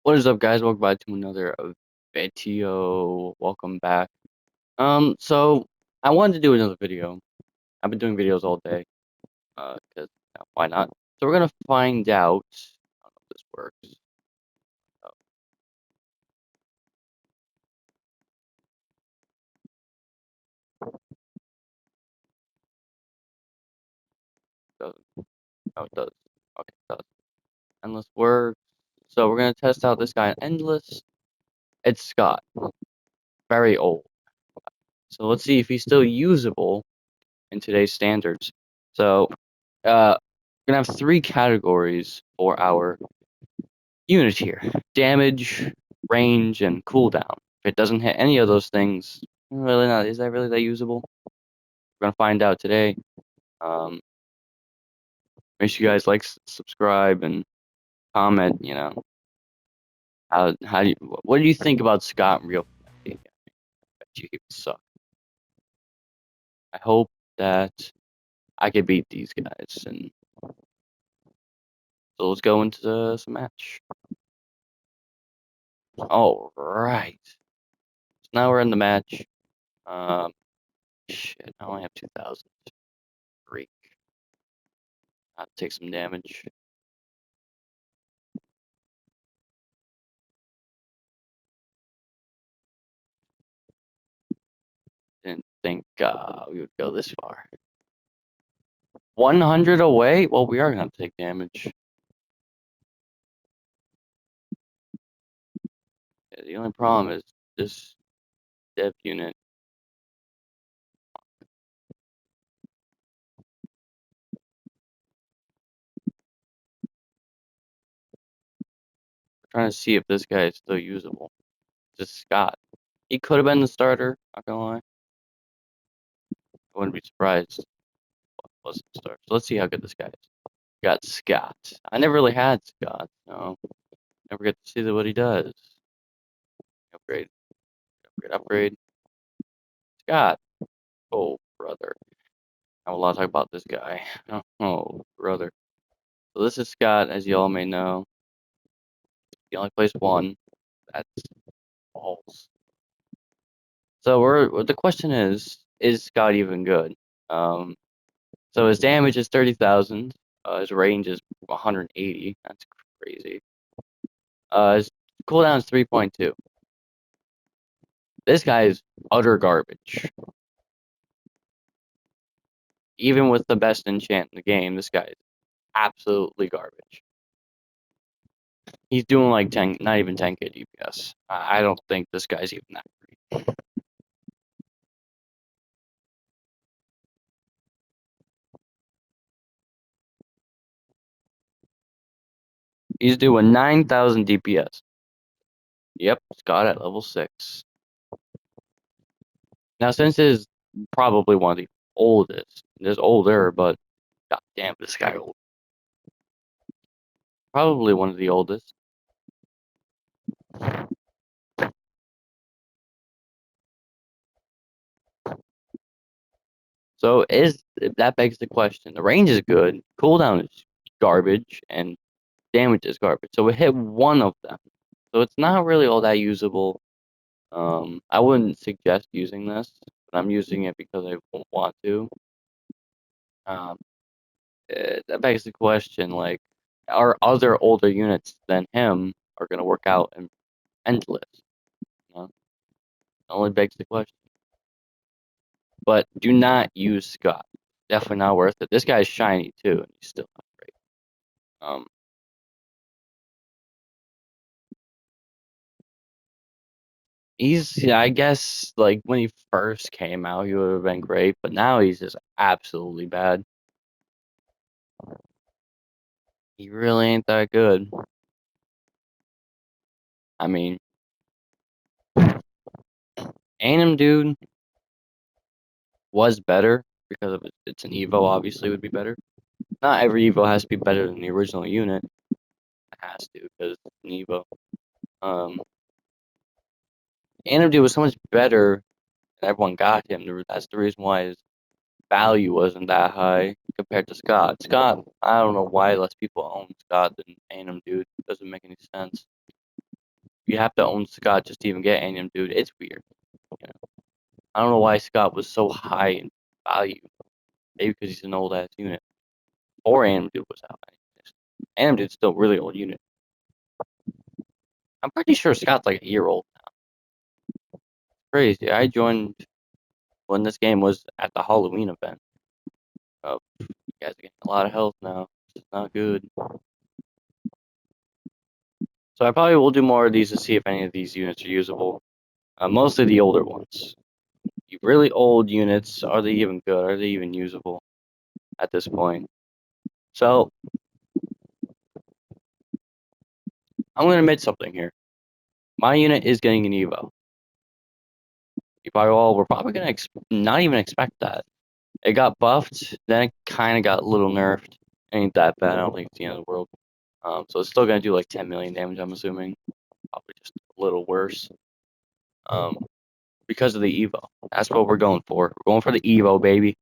What is up, guys? Welcome back to another video. Welcome back. So I wanted to do another video. I've been doing videos all day, because why not? So we're gonna find out. I don't know if this works. Oh, it doesn't. Oh, it does. Okay, it does. Endless works. So we're gonna test out this guy in Endless. It's Scott. Very old. So let's see if he's still usable in today's standards. So we're gonna have three categories for our unit here: damage, range, and cooldown. If it doesn't hit any of those things, really not. Is that really that usable? We're gonna find out today. Um, Make sure you guys like, subscribe, and comment. How do you, what do you think about Scott and Real? I bet you he would suck. I hope that I can beat these guys, and so let's go into some match. All right. So now we're in the match. Um, Shit, I only have 2,000. Freak. I'll take some damage. Didn't think we would go this far. 100 away? Well, we are going to take damage. Yeah, the only problem is this dev unit. I'm trying to see if this guy is still usable. This Scott. He could have been the starter, not gonna lie. I wouldn't be surprised if he wasn't the starter. So let's see how good this guy is. Got Scott. I never really had Scott, no. Never get to see what he does. Upgrade. Upgrade. Scott. Oh, brother. I have a lot to talk about this guy. Oh, brother. So this is Scott, as you all may know. He only plays one. That's false. So the question is Scott even good? Um, so his damage is 30,000. His range is 180. That's crazy. His cooldown is 3.2. This guy is utter garbage. Even with the best enchant in the game, this guy is absolutely garbage. He's doing like 10, not even 10k DPS. I don't think this guy's even that great. He's doing 9,000 DPS. Yep, Scott at level 6. Now, since he's probably one of the oldest, there's older, but god damn, this guy old. Probably one of the oldest. So that begs the question: the range is good, cooldown is garbage, and damage is garbage. So we hit one of them. So it's not really all that usable. I wouldn't suggest using this, but I'm using it because I want to. Um, that begs the question, like, are other older units than him are going to work out in Endless? You know? It only begs the question. But do not use Scott. Definitely not worth it. This guy's shiny too, and he's still not great. Um, I guess, like when he first came out, he would have been great, but now he's just absolutely bad. He really ain't that good. I mean, Anim Dude was better because of it's an Evo. Obviously, would be better. Not every Evo has to be better than the original unit. It has to because it's an Evo. Um, Anim Dude was so much better, and everyone got him. That's the reason why his value wasn't that high compared to Scott. Scott, I don't know why less people own Scott than Anim Dude. It doesn't make any sense. you have to own Scott just to even get Anium Dude. It's weird. You know? I don't know why Scott was so high in value. Maybe because he's an old ass unit. Or Anium Dude was out. Anium Dude's still a really old unit. I'm pretty sure Scott's like a year old now. Crazy. I joined when this game was at the Halloween event. Oh, you guys are getting a lot of health now. It's not good. So I probably will do more of these to see if any of these units are usable. Mostly the older ones. The really old units, are they even good? Are they even usable at this point? So I'm going to admit something here. My unit is getting an Evo. You probably all were probably going to not even expect that. It got buffed, then it kind of got a little nerfed. Ain't that bad. I don't think it's the end of the world. So it's still going to do like 10 million damage, I'm assuming. Probably just a little worse. Because of the Evo. That's what we're going for. We're going for the Evo, baby.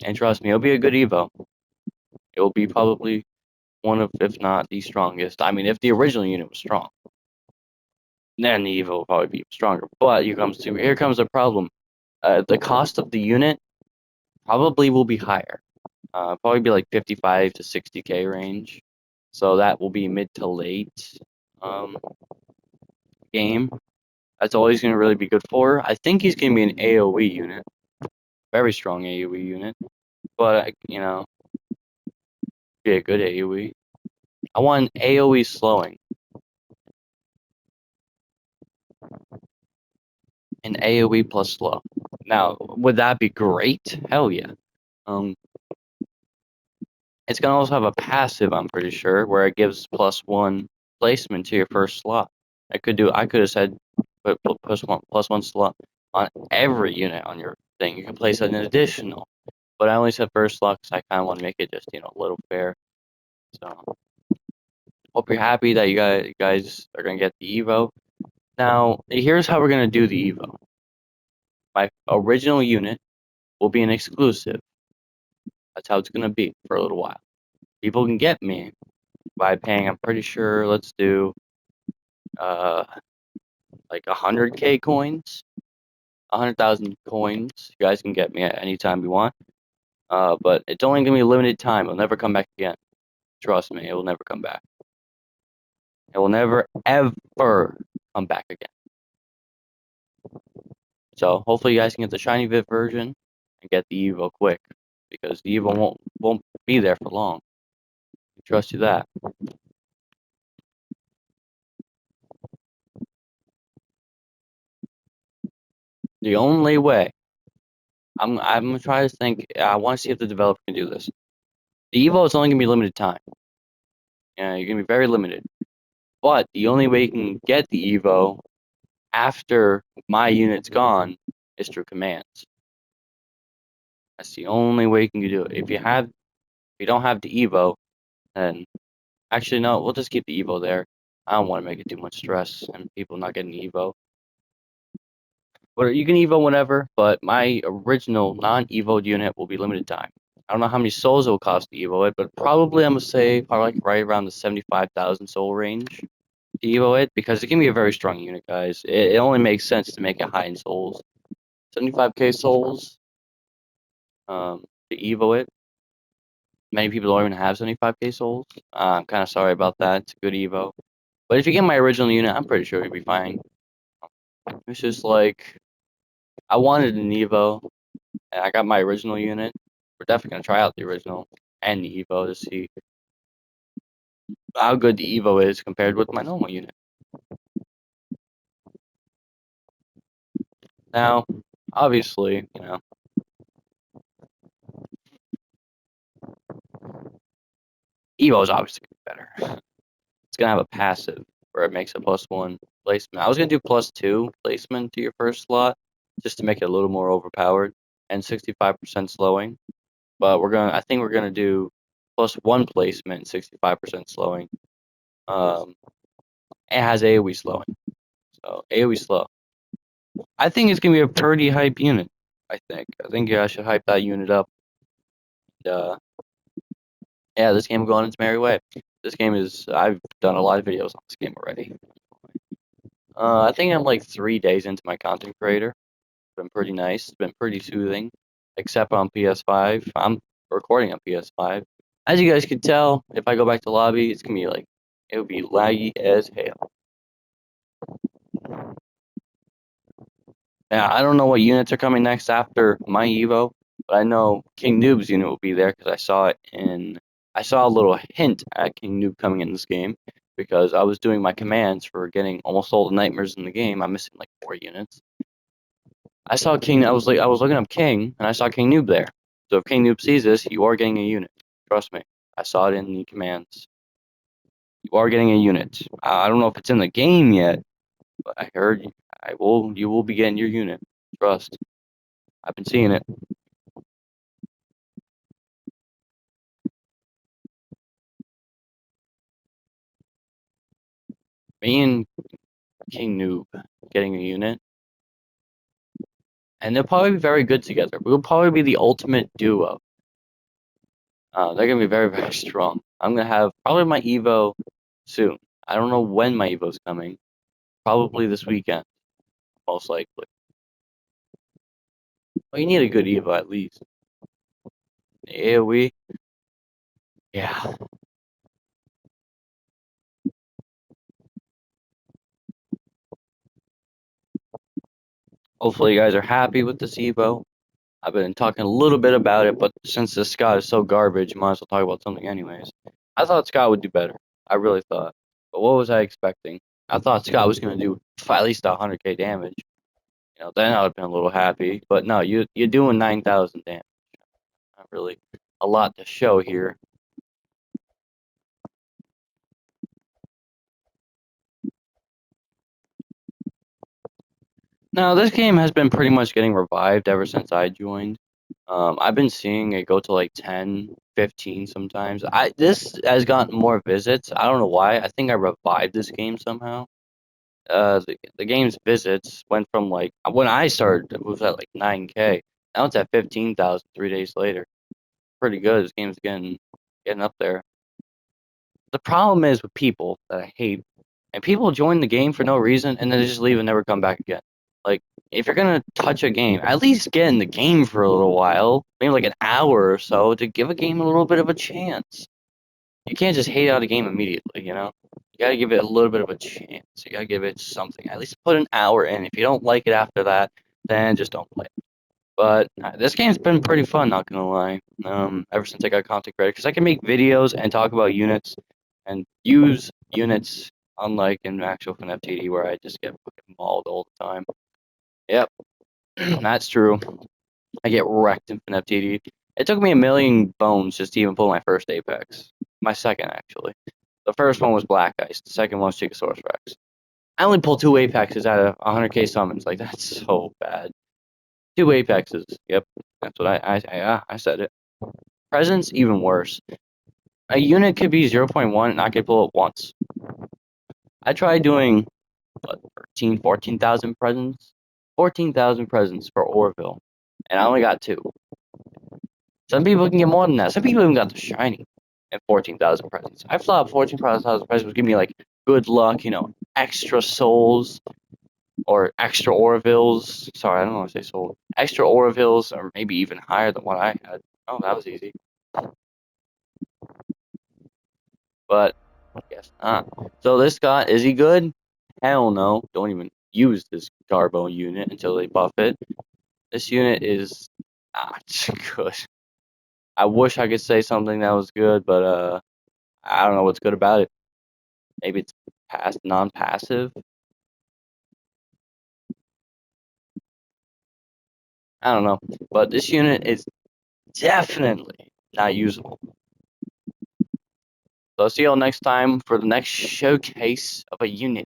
And trust me, it'll be a good Evo. It will be probably one of, if not the strongest. I mean, if the original unit was strong, then the Evo will probably be stronger. But here comes the problem. The cost of the unit probably will be higher. Probably be like 55 to 60k range. So that will be mid to late game. That's all he's going to really be good for. I think he's going to be an AoE unit. Very strong AoE unit. But, be a good AoE. I want AoE slowing. An AoE plus slow. Now, would that be great? Hell yeah. It's gonna also have a passive, I'm pretty sure, where it gives +1 placement to your first slot. I could have said put plus one slot on every unit on your thing. You can place an additional, but I only said first slot because I kind of want to make it just a little fair. So hope you're happy that you guys are gonna get the Evo. Now here's how we're gonna do the Evo. My original unit will be an exclusive. That's how it's gonna be for a little while. People can get me by paying. I'm pretty sure. Let's do like 100k coins, 100,000 coins. You guys can get me at any time you want. But it's only gonna be a limited time. It'll never come back again. Trust me, it will never come back. It will never ever come back again. So hopefully you guys can get the shiny Viv version and get the Evo quick, because the Evo won't be there for long. I trust you that. The only way I'm gonna try to think. I want to see if the developer can do this. The Evo is only gonna be limited time. Yeah, you're gonna be very limited. But the only way you can get the Evo after my unit's gone is through commands. That's the only way you can do it. If you don't have the Evo, then actually no, we'll just keep the Evo there. I don't want to make it too much stress and people not getting the Evo. But you can Evo whenever, but my original non-Evo unit will be limited time. I don't know how many souls it will cost to Evo it, but probably I'm gonna say probably like right around the 75,000 soul range. Evo it, because it can be a very strong unit, guys. It only makes sense to make it high in souls. 75k souls to Evo it. Many people don't even have 75k souls. I'm kind of sorry about that. It's a good Evo. But if you get my original unit, I'm pretty sure you'll be fine. It's just like, I wanted an Evo, and I got my original unit. We're definitely going to try out the original and the Evo to see how good the Evo is compared with my normal unit. Now, obviously, Evo is obviously better. It's gonna have a passive where it makes a +1 placement. I was gonna do +2 placement to your first slot just to make it a little more overpowered, and 65% slowing. But I think we're gonna do +1 placement, 65% slowing. It has AoE slowing, so AoE slow. I think it's gonna be a pretty hype unit. I think you guys should hype that unit up. Yeah, this game going its merry way. This game is, I've done a lot of videos on this game already. I think I'm like 3 days into my content creator. It's been pretty nice. It's been pretty soothing, except on PS5. I'm recording on PS5. As you guys can tell, if I go back to lobby, it's gonna be like, it would be laggy as hell. Yeah, I don't know what units are coming next after my Evo, but I know King Noob's unit will be there because I saw a little hint at King Noob coming in this game because I was doing my commands for getting almost all the nightmares in the game. I'm missing like 4 units. I saw King. I was looking up King, and I saw King Noob there. So if King Noob sees this, you are getting a unit. Trust me, I saw it in the commands. You are getting a unit. I don't know if it's in the game yet, but I heard I will. You will be getting your unit. Trust. I've been seeing it. Me and King Noob getting a unit, and they'll probably be very good together. We'll probably be the ultimate duo. They're gonna be very, very strong. I'm gonna have probably my Evo soon. I don't know when my Evo's coming. Probably this weekend, most likely. Well, you need a good Evo at least. AoE, yeah. Hopefully, you guys are happy with this Evo. I've been talking a little bit about it, but since this Scott is so garbage, might as well talk about something anyways. I thought Scott would do better. I really thought. But what was I expecting? I thought Scott was going to do at least 100k damage. You know, then I would have been a little happy. But no, you're doing 9,000 damage. Not really a lot to show here. Now, this game has been pretty much getting revived ever since I joined. I've been seeing it go to like 10, 15 sometimes. This has gotten more visits. I don't know why. I think I revived this game somehow. The game's visits went from like when I started, it was at like 9K. Now it's at 15,000 3 days later. Pretty good. This game's getting up there. The problem is with people that I hate, and people join the game for no reason and then they just leave and never come back again. Like, if you're gonna touch a game, at least get in the game for a little while, maybe like an hour or so, to give a game a little bit of a chance. You can't just hate out a game immediately, you know? You gotta give it a little bit of a chance. You gotta give it something. At least put an hour in. If you don't like it after that, then just don't play it. But this game's been pretty fun, not gonna lie. Ever since I got content creator, because I can make videos and talk about units and use units, unlike in actual FNF where I just get fucking mauled all the time. Yep, that's true. I get wrecked in FNF. It took me a million bones just to even pull my first Apex. My second, actually. The first one was Black Ice. The second one was Chicosaurus Rex. I only pulled 2 Apexes out of 100k summons. Like, that's so bad. 2 Apexes. Yep, that's what I said it. Presence, even worse. A unit could be 0.1 and I could pull it once. I tried doing, what, 13, 14,000 presents? 14,000 presents for Orville, and I only got 2. Some people can get more than that. Some people even got the shiny at 14,000 presents. I thought 14,000 presents would give me like good luck, you know, extra souls or extra Orvilles. Sorry, I don't want to say soul. Extra Orvilles, or maybe even higher than what I had. Oh, that was easy. But yes, so this guy, is he good? Hell no. Don't even use this Garbo unit until they buff it. This unit is not good. I wish I could say something that was good, but I don't know what's good about it. Maybe it's non-passive. I don't know, but this unit is definitely not usable. So I'll see y'all next time for the next showcase of a unit.